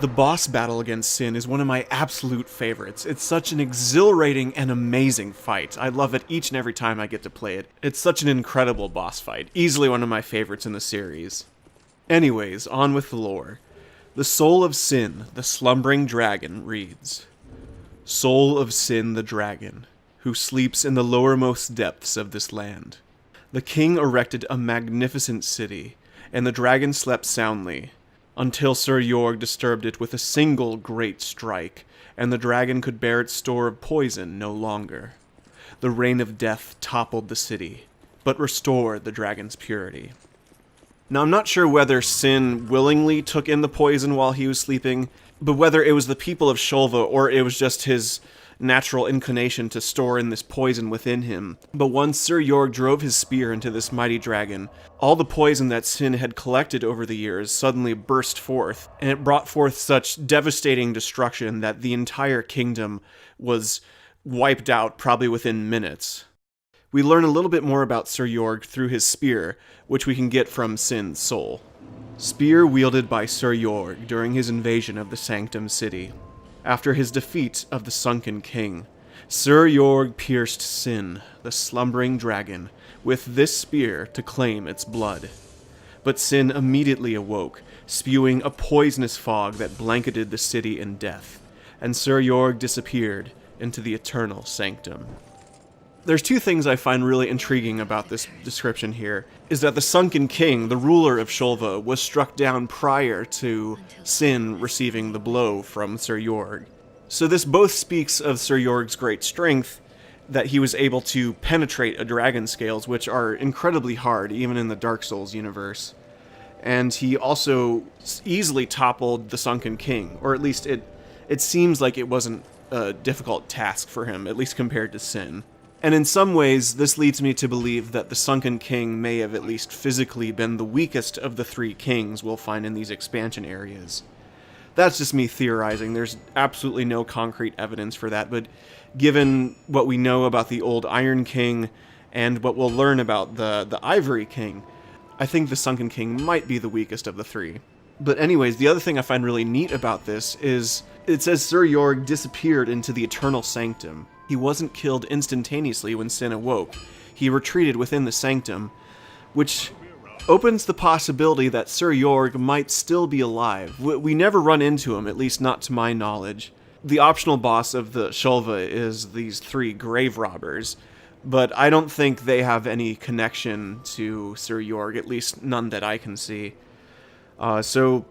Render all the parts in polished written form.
The boss battle against Sin is one of my absolute favorites. It's such an exhilarating and amazing fight. I love it each and every time I get to play it. It's such an incredible boss fight. Easily one of my favorites in the series. Anyways, on with the lore. The soul of Sin, the slumbering dragon, reads, Soul of Sin the dragon, who sleeps in the lowermost depths of this land. The king erected a magnificent city, and the dragon slept soundly, until Sir Jorg disturbed it with a single great strike, and the dragon could bear its store of poison no longer. The reign of death toppled the city, but restored the dragon's purity. Now, I'm not sure whether Sin willingly took in the poison while he was sleeping, but whether it was the people of Shulva or it was just his natural inclination to store in this poison within him. But once Sir Jorg drove his spear into this mighty dragon, all the poison that Sin had collected over the years suddenly burst forth, and it brought forth such devastating destruction that the entire kingdom was wiped out probably within minutes. We learn a little bit more about Sir Jorg through his spear, which we can get from Sin's soul. Spear wielded by Sir Jorg during his invasion of the Sanctum City. After his defeat of the Sunken King, Sir Jorg pierced Sin, the slumbering dragon, with this spear to claim its blood. But Sin immediately awoke, spewing a poisonous fog that blanketed the city in death, and Sir Jorg disappeared into the eternal sanctum. There's two things I find really intriguing about this description here, is that the Sunken King, the ruler of Shulva, was struck down prior to Sin receiving the blow from Sir Jorg. So this both speaks of Sir Jorg's great strength, that he was able to penetrate a dragon's scales, which are incredibly hard, even in the Dark Souls universe. And he also easily toppled the Sunken King, or at least it seems like it wasn't a difficult task for him, at least compared to Sin. And in some ways, this leads me to believe that the Sunken King may have at least physically been the weakest of the three kings we'll find in these expansion areas. That's just me theorizing. There's absolutely no concrete evidence for that, but given what we know about the old Iron King and what we'll learn about the Ivory King, I think the Sunken King might be the weakest of the three. But anyways, the other thing I find really neat about this is it says Sir Jorg disappeared into the Eternal Sanctum. He wasn't killed instantaneously when Sin awoke. He retreated within the sanctum, which opens the possibility that Sir Jorg might still be alive. We never run into him, at least not to my knowledge. The optional boss of the Shulva is these three grave robbers, but I don't think they have any connection to Sir Jorg, at least none that I can see. So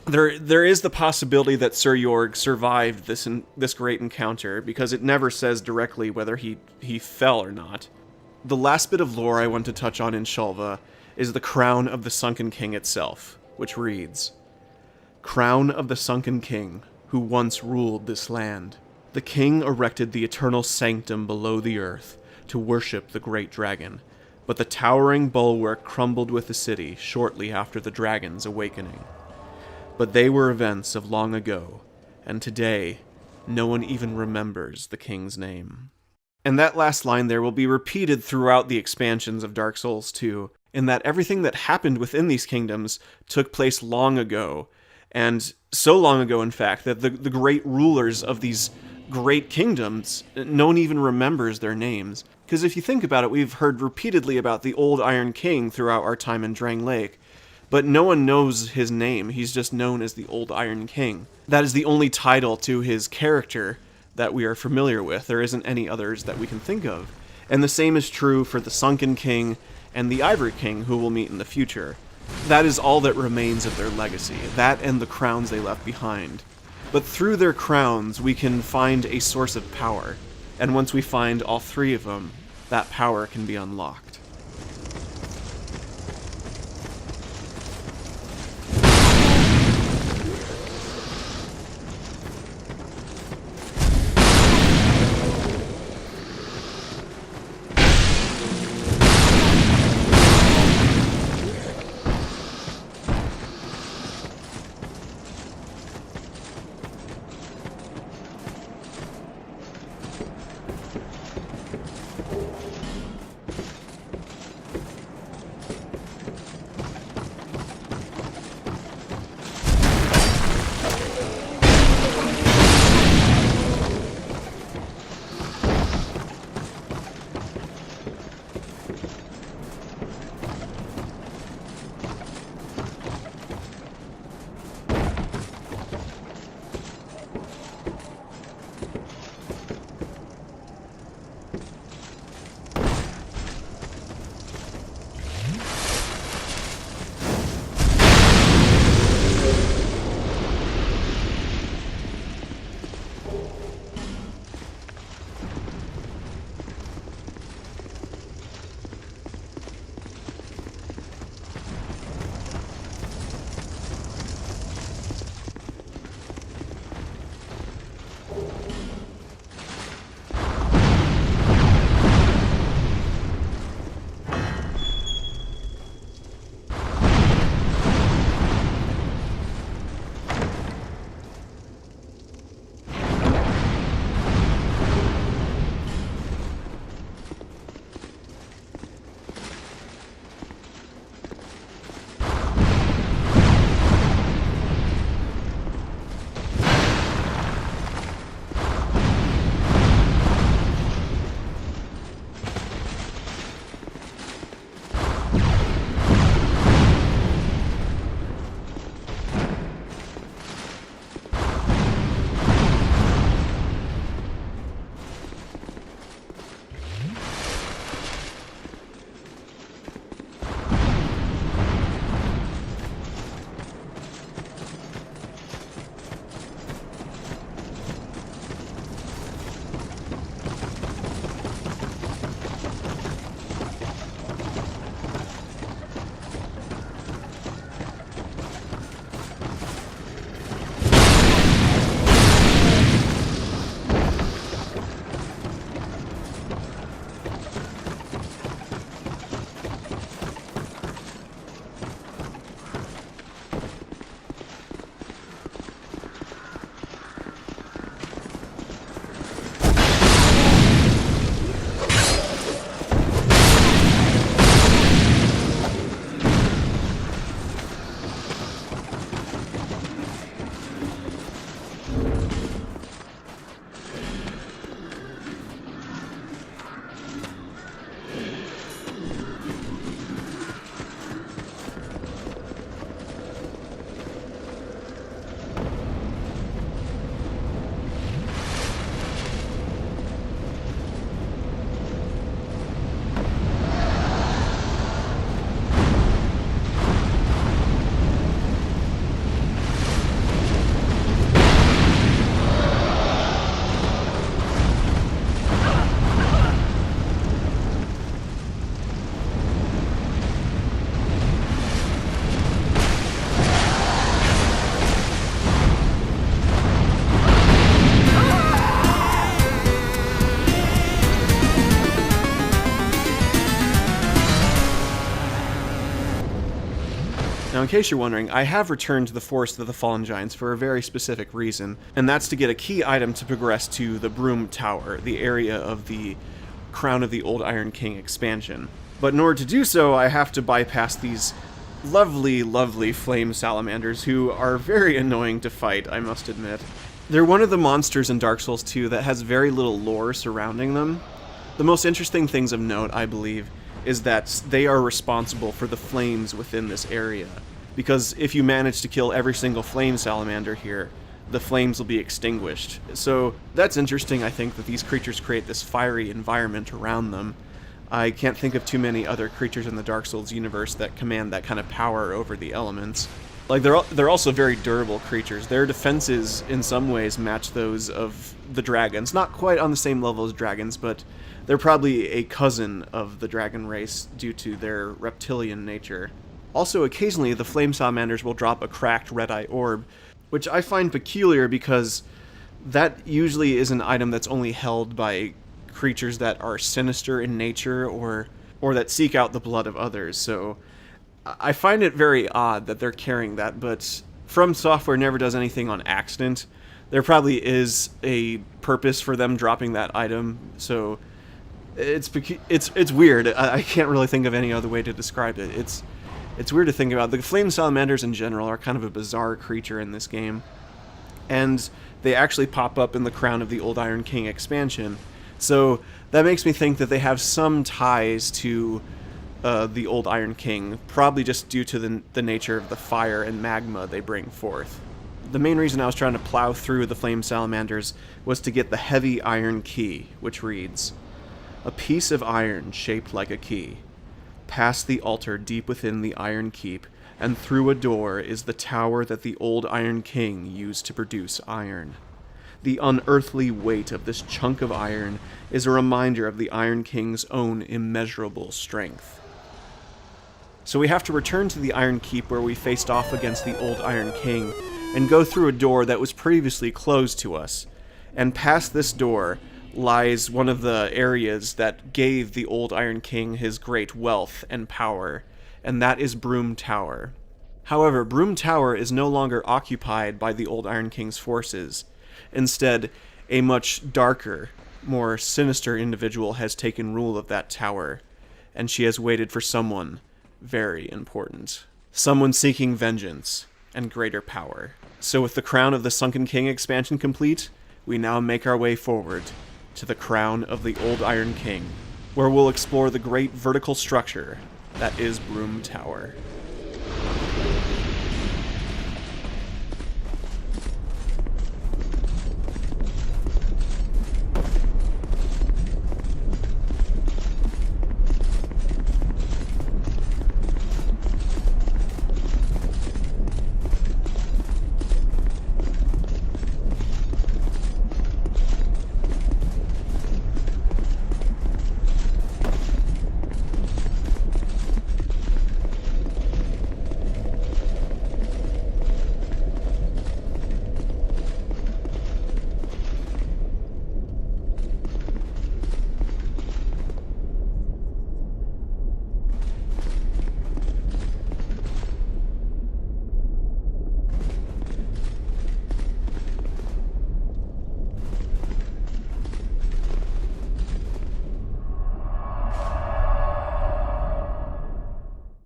there is the possibility that Sir Jorg survived this great encounter, because it never says directly whether he fell or not. The last bit of lore I want to touch on in Shulva is the crown of the Sunken King itself, which reads, Crown of the Sunken King, who once ruled this land. The king erected the eternal sanctum below the earth to worship the great dragon, but the towering bulwark crumbled with the city shortly after the dragon's awakening. But they were events of long ago, and today, no one even remembers the king's name. And that last line there will be repeated throughout the expansions of Dark Souls 2, in that everything that happened within these kingdoms took place long ago, and so long ago, in fact, that the great rulers of these great kingdoms, no one even remembers their names. Because if you think about it, we've heard repeatedly about the old Iron King throughout our time in Drang Lake, but no one knows his name. He's just known as the Old Iron King. That is the only title to his character that we are familiar with. There isn't any others that we can think of. And the same is true for the Sunken King and the Ivory King, who we'll meet in the future. That is all that remains of their legacy, that and the crowns they left behind. But through their crowns, we can find a source of power. And once we find all three of them, that power can be unlocked. Now, in case you're wondering, I have returned to the Forest of the Fallen Giants for a very specific reason, and that's to get a key item to progress to the Broom Tower, the area of the Crown of the Old Iron King expansion. But in order to do so, I have to bypass these lovely, lovely flame salamanders who are very annoying to fight, I must admit. They're one of the monsters in Dark Souls 2 that has very little lore surrounding them. The most interesting things of note, I believe, is that they are responsible for the flames within this area. Because if you manage to kill every single flame salamander here, the flames will be extinguished. So that's interesting, I think, that these creatures create this fiery environment around them. I can't think of too many other creatures in the Dark Souls universe that command that kind of power over the elements. Like, they're also very durable creatures. Their defenses, in some ways, match those of the dragons. Not quite on the same level as dragons, but they're probably a cousin of the dragon race due to their reptilian nature. Also, occasionally, the flame salamanders will drop a cracked red-eye orb, which I find peculiar because that usually is an item that's only held by creatures that are sinister in nature or that seek out the blood of others, so I find it very odd that they're carrying that, but FromSoftware never does anything on accident. There probably is a purpose for them dropping that item, so it's weird. I can't really think of any other way to describe it. It's weird to think about. The flame salamanders in general are kind of a bizarre creature in this game, and they actually pop up in the Crown of the Old Iron King expansion. So that makes me think that they have some ties to the Old Iron King, probably just due to the nature of the fire and magma they bring forth. The main reason I was trying to plow through the flame salamanders was to get the heavy iron key, which reads, "A piece of iron shaped like a key. Past the altar deep within the iron keep, and through a door is the tower that the Old Iron King used to produce iron. The unearthly weight of this chunk of iron is a reminder of the Iron King's own immeasurable strength." So we have to return to the Iron Keep where we faced off against the Old Iron King, and go through a door that was previously closed to us. And past this door lies one of the areas that gave the Old Iron King his great wealth and power, and that is Broom Tower. However, Broom Tower is no longer occupied by the Old Iron King's forces. Instead, a much darker, more sinister individual has taken rule of that tower, and she has waited for someone very important. Someone seeking vengeance and greater power. So with the Crown of the Sunken King expansion complete, we now make our way forward to the Crown of the Old Iron King, where we'll explore the great vertical structure that is Broom Tower.